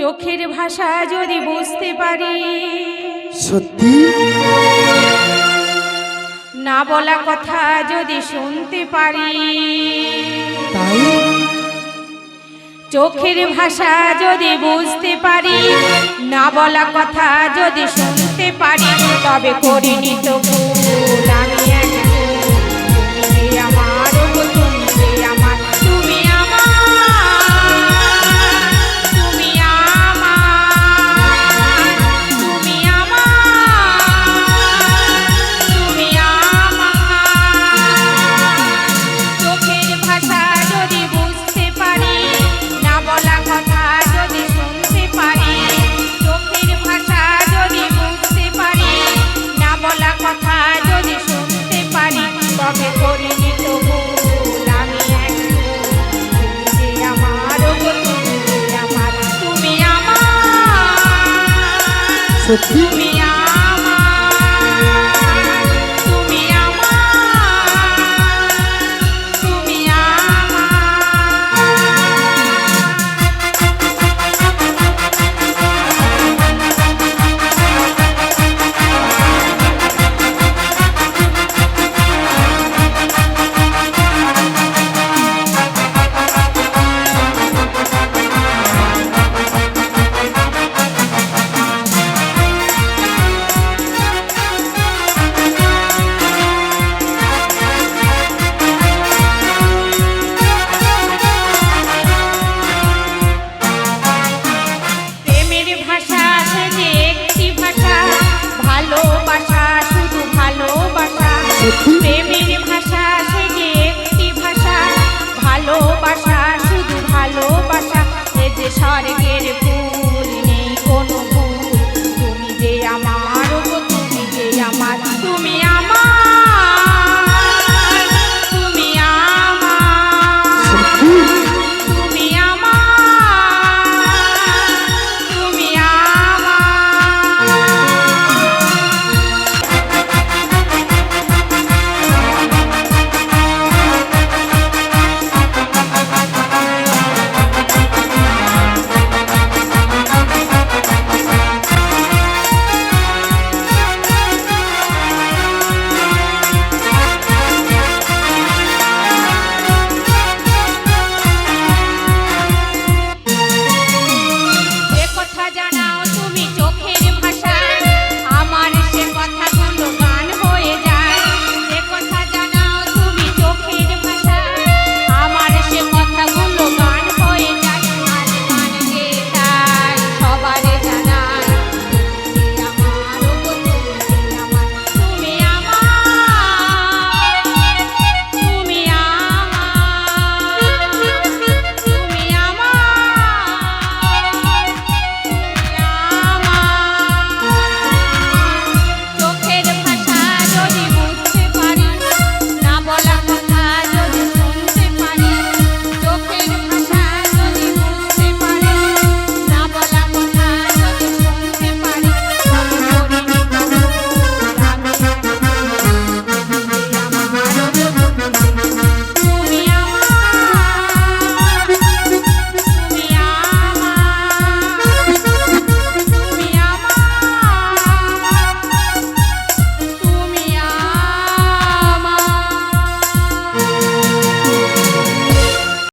চোখের ভাষা যদি বুঝতে পারি, সত্যি না বলা কথা যদি শুনতে পারি, তাই চোখের ভাষা যদি বুঝতে পারি, না বলা কথা যদি শুনতে পারি, তবে করিনি তো ভুল আমি এক ভুল। তুমি যে আমার, ওগো তুমি যে আমার, তুমি আমার, তুমি আমার, তুমি আমার, তুমি আমার। চোখের ভাষা যদি বুঝতে পারি, না বলা কথা যদি শুনতে পারি, চোখের ভাষা যদি বুঝতে পারি, না বলা কথা যদি শুনতে পারি, তবে করিনি তো ভুল আমি এক ভুল। তুমি যে আমার, ওগো তুমি যে আমার, তুমি আমার, সত্যি তুমি আমার, তুমি আমার, তুমি প্রেমের ভাষা সে যে একটি ভাষা, ভালোবাসা শুধু ভালোবাসা। প্রেমের ভাষা সে যে একটি ভাষা, ভালোবাসা শুধু ভালোবাসা। এ যে স্বর্গের ফুল নেই কোনো